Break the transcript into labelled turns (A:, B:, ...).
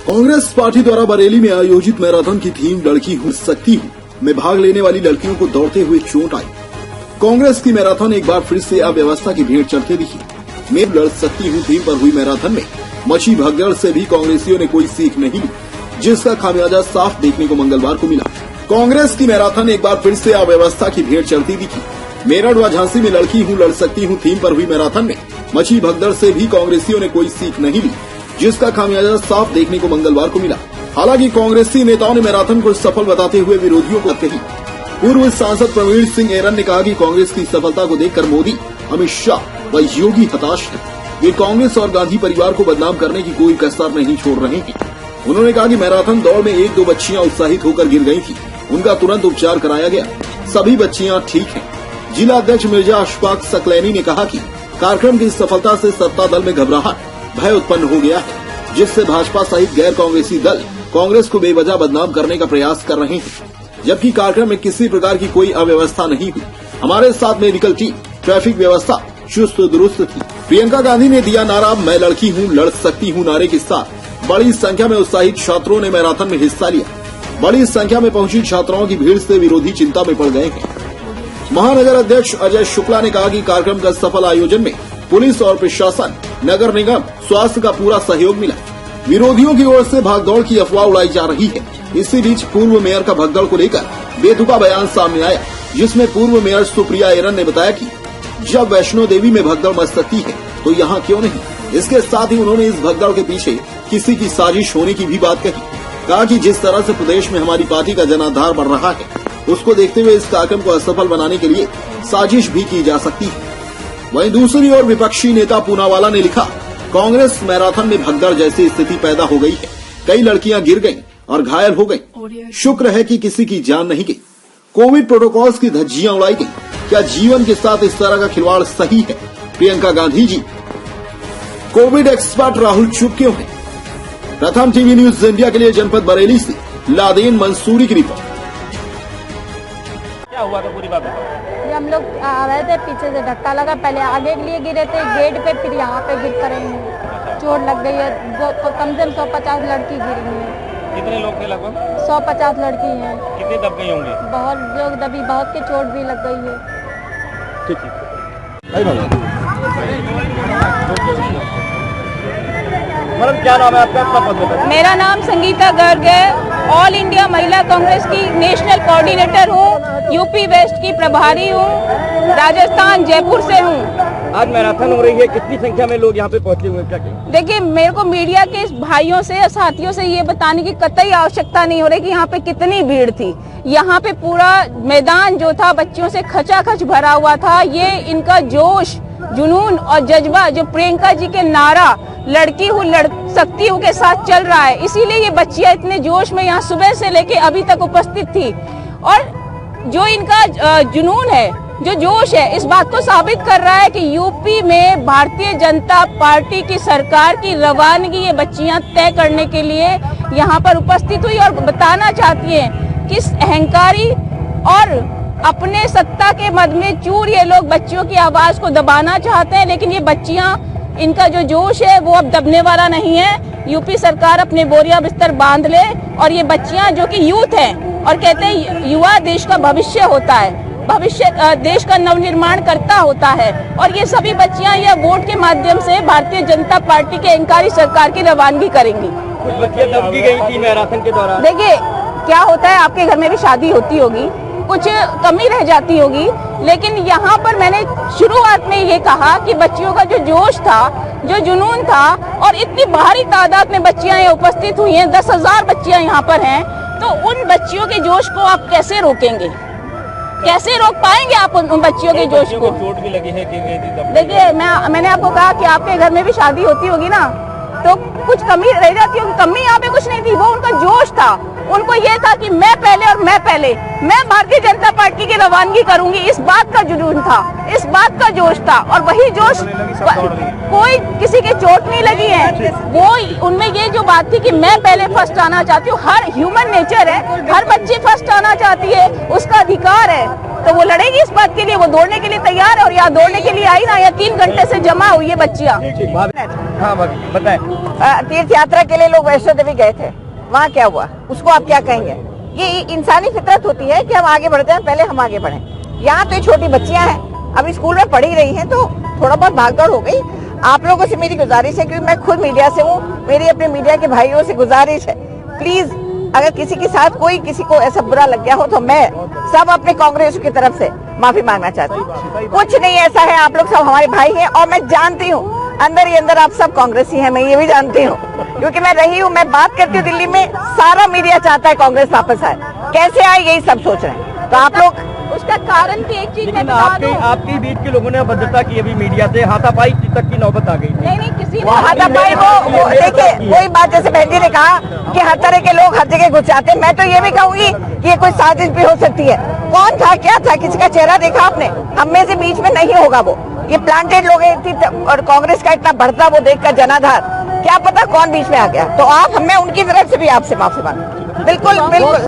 A: Congress party द्वारा बरेली में आयोजित मैराथन की थीम लड़की हूँ सकती हूँ में भाग लेने वाली लड़कियों को दौड़ते हुए चोट आई। कांग्रेस की मैराथन एक बार फिर से अव्यवस्था की भीड़ चढ़ते दिखी। मैं लड़ सकती हूँ थीम पर हुई मैराथन में मची भगदड़ से भी कांग्रेसियों ने कोई सीख नहीं ली, जिसका खामियाजा साफ देखने को मंगलवार को मिला। कांग्रेस की मैराथन एक बार फिर से अव्यवस्था की भीड़ चढ़ती दिखी। मेरठ व झांसी में लड़की हूँ लड़ सकती हूँ थीम पर हुई मैराथन में मची भगदड़ से भी कांग्रेसियों ने कोई सीख नहीं ली, जिसका खामियाजा साफ देखने को मंगलवार को मिला। हालांकि कांग्रेसी नेताओं ने मैराथन को सफल बताते हुए विरोधियों को कही। पूर्व सांसद प्रवीण सिंह ऐरन ने कहा कि कांग्रेस की सफलता को देखकर मोदी, अमित शाह व योगी हताश हैं। वे कांग्रेस और गांधी परिवार को बदनाम करने की कोई कसर नहीं छोड़ रहे हैं। उन्होंने कहा कि मैराथन दौड़ में 1-2 बच्चियां उत्साहित होकर गिर गई थी, उनका तुरंत उपचार कराया गया, सभी बच्चियां ठीक हैं। जिला अध्यक्ष मिर्जा अशफाक सकलैनी ने कहा कि कार्यक्रम की सफलता से सत्ता दल में घबराहट, भय उत्पन्न हो गया है, जिससे भाजपा सहित गैर कांग्रेसी दल कांग्रेस को बेवजह बदनाम करने का प्रयास कर रहे हैं, जबकि कार्यक्रम में किसी प्रकार की कोई अव्यवस्था नहीं हुई। हमारे साथ मेडिकल टीम, ट्रैफिक व्यवस्था चुस्त दुरुस्त थी। प्रियंका गांधी ने दिया नारा मैं लड़की हूँ लड़ सकती हूँ नारे के साथ बड़ी संख्या में उत्साहित छात्रों ने मैराथन में हिस्सा लिया। बड़ी संख्या में पहुंची छात्राओं की भीड़ से विरोधी चिंता में पड़ गए हैं। महानगर अध्यक्ष अजय शुक्ला ने कहा कि कार्यक्रम का सफल आयोजन में पुलिस और प्रशासन, नगर निगम, स्वास्थ्य का पूरा सहयोग मिला। विरोधियों की ओर से भागदौड़ की अफवाह उड़ाई जा रही है। इसी बीच पूर्व मेयर का भगदड़ को लेकर बेतुका बयान सामने आया, जिसमें पूर्व मेयर सुप्रिया ऐरन ने बताया कि जब वैष्णो देवी में भगदड़ मच सकती है तो यहाँ क्यों नहीं। इसके साथ ही उन्होंने इस भगदड़ के पीछे किसी की साजिश होने की भी बात कही। कहा कि जिस तरह से प्रदेश में हमारी पार्टी का जनाधार बढ़ रहा है, उसको देखते हुए इस कार्यक्रम को असफल बनाने के लिए साजिश भी की जा सकती है। वहीं दूसरी ओर विपक्षी नेता पूनावाला ने लिखा, कांग्रेस मैराथन में भगदड़ जैसी स्थिति पैदा हो गई है, कई लड़कियां गिर गईं और घायल हो गईं। शुक्र है कि किसी की जान नहीं गई। कोविड प्रोटोकॉल्स की धज्जियां उड़ाई गई। क्या जीवन के साथ इस तरह का खिलवाड़ सही है? प्रियंका गांधी जी। कोविड एक्सपर्ट राहुल चुप क्यों है? प्रथम टीवी न्यूज इंडिया के लिए जनपद बरेली से लादेन मंसूरी की रिपोर्ट।
B: क्या हुआ था पूरी बात बताओ।
C: हम लोग आ रहे थे, पीछे से धक्का लगा, पहले आगे के लिए गिरे थे गेट पे, फिर यहाँ पे गिर कर चोट लग गई है। कम से कम 150 लड़की गिरी है।
B: कितने लोग थे? लगभग
C: 150 लड़की हैं।
B: कितने दब गई होंगी?
C: बहुत लोग दबी, बहुत के चोट भी लग गई है।
B: ठीक है। मैडम क्या नाम है आपका? अपना पद बताइए।
C: मेरा नाम संगीता गर्ग है। ऑल इंडिया महिला कांग्रेस की नेशनल कोऑर्डिनेटर हूँ, यूपी वेस्ट की प्रभारी हूँ, राजस्थान जयपुर से हूँ।
B: आज मैराथन हो रही है, कितनी संख्या में लोग यहाँ पे पहुँचे हुए हैं? क्या कहें?
C: देखिए, मेरे को मीडिया के भाइयों से, साथियों से ये बताने की कतई आवश्यकता नहीं हो रही कि यहाँ पे कितनी भीड़ थी। यहाँ पे पूरा मैदान जो था बच्चियों से खचाखच भरा हुआ था। ये इनका जोश, जुनून और जज्बा जो प्रियंका जी के नारा लड़की हूँ लड़ सकती हूँ के साथ चल रहा है, इसीलिए ये बच्चियां इतने जोश में यहाँ सुबह से लेके अभी तक उपस्थित थी। और जो इनका जुनून है, जो जोश है, इस बात को साबित कर रहा है कि यूपी में भारतीय जनता पार्टी की सरकार की रवानगी ये बच्चियां तय करने के लिए यहाँ पर उपस्थित हुई और बताना चाहती हैं कि अहंकारी और अपने सत्ता के मद में चूर ये लोग बच्चियों की आवाज को दबाना चाहते हैं, लेकिन ये बच्चियां, इनका जो जोश है वो अब दबने वाला नहीं है। यूपी सरकार अपने बोरिया बिस्तर बांध ले और ये बच्चियां जो कि यूथ हैं और कहते हैं युवा देश का भविष्य होता है, भविष्य देश का नवनिर्माण करता होता है, और ये सभी बच्चियां यह वोट के माध्यम से भारतीय जनता पार्टी के अहंकारी सरकार की रवानगी करेंगी।
B: कुछ बच्चियां दब भी गई थी मैराथन के दौरान।
C: देखिए, क्या होता है, आपके घर में भी शादी होती होगी, कुछ कमी रह जाती होगी, लेकिन यहाँ पर मैंने शुरुआत में ये कहा कि बच्चियों का जो जोश था, जो जुनून था, और इतनी भारी तादाद में बच्चियां यहाँ उपस्थित हुई हैं, 10,000 बच्चियां यहाँ पर हैं, तो उन बच्चियों के जोश को आप कैसे रोकेंगे? कैसे रोक पाएंगे आप उन बच्चियों के जोश को?
B: चोट भी लगी है, गिर गई थी।
C: देखिए, मैंने आपको कहा कि आपके घर में भी शादी होती होगी ना, तो कुछ कमी रह जाती होगी। कमी यहाँ पे कुछ नहीं थी, वो उनका जोश था। उनको ये था कि मैं पहले और मैं पहले, मैं भारतीय जनता पार्टी की रवानगी करूंगी, इस बात का जुनून था, इस बात का जोश था। और वही जोश, कोई किसी के चोट नहीं लगी है, वो उनमें ये जो बात थी कि मैं पहले फर्स्ट आना चाहती हूँ। हर ह्यूमन नेचर है, हर बच्ची फर्स्ट आना चाहती है, उसका अधिकार है, तो वो लड़ेगी इस बात के लिए, वो दौड़ने के लिए तैयार है। और यहाँ दौड़ने के लिए आई ना, यहाँ 3 घंटे से जमा हुई है बच्चियाँ।
B: हाँ बताएं।
D: तीर्थ यात्रा के लिए लोग वैष्णो देवी गए थे, वहाँ क्या हुआ, उसको आप क्या कहेंगे? ये इंसानी फितरत होती है कि हम आगे बढ़ते हैं, पहले हम आगे बढ़े। यहाँ तो छोटी बच्चियां हैं, अभी स्कूल में पढ़ी रही हैं, तो थोड़ा बहुत भागदौड़ हो गई। आप लोगों से मेरी गुजारिश है, क्योंकि मैं खुद मीडिया से हूँ, मेरी अपने मीडिया के भाइयों से गुजारिश है, प्लीज अगर किसी के साथ कोई किसी को ऐसा बुरा लग गया हो तो मैं सब अपने कांग्रेस की तरफ से माफी मांगना चाहती हूँ। कुछ नहीं ऐसा है, आप लोग सब हमारे भाई हैं और मैं जानती हूँ अंदर ही अंदर आप सब कांग्रेसी हैं, मैं ये भी जानती हूँ, क्योंकि मैं रही हूँ, मैं बात करती हूँ दिल्ली में, सारा मीडिया चाहता है कांग्रेस वापस आए, कैसे आए यही सब सोच रहे हैं। तो आप लोग
C: उसका कारण की एक चीज मैं
B: लेकिन
C: बता दूं।
B: आपके बीच के लोगों ने अभद्रता की, अभी मीडिया से हाथापाई तक की नौबत आ गई थी।
C: नहीं किसी
D: वो
C: ने
D: हाथापाई वो देखिए, कोई बात जैसे बहन जी ने कहा कि हर तरह के लोग हर जगह घुस जाते हैं, मैं तो ये भी कहूंगी कि ये कोई साजिश भी हो सकती है। कौन था, क्या था, किसी का चेहरा देखा आपने? हम में से बीच में नहीं होगा वो, ये प्लांटेड लोग हैं, और कांग्रेस का इतना बढ़ता वो देखकर जनाधार, क्या पता कौन बीच में आ गया। तो आप, हमें उनकी तरफ से भी आपसे माफी मांग, बिल्कुल बिल्कुल।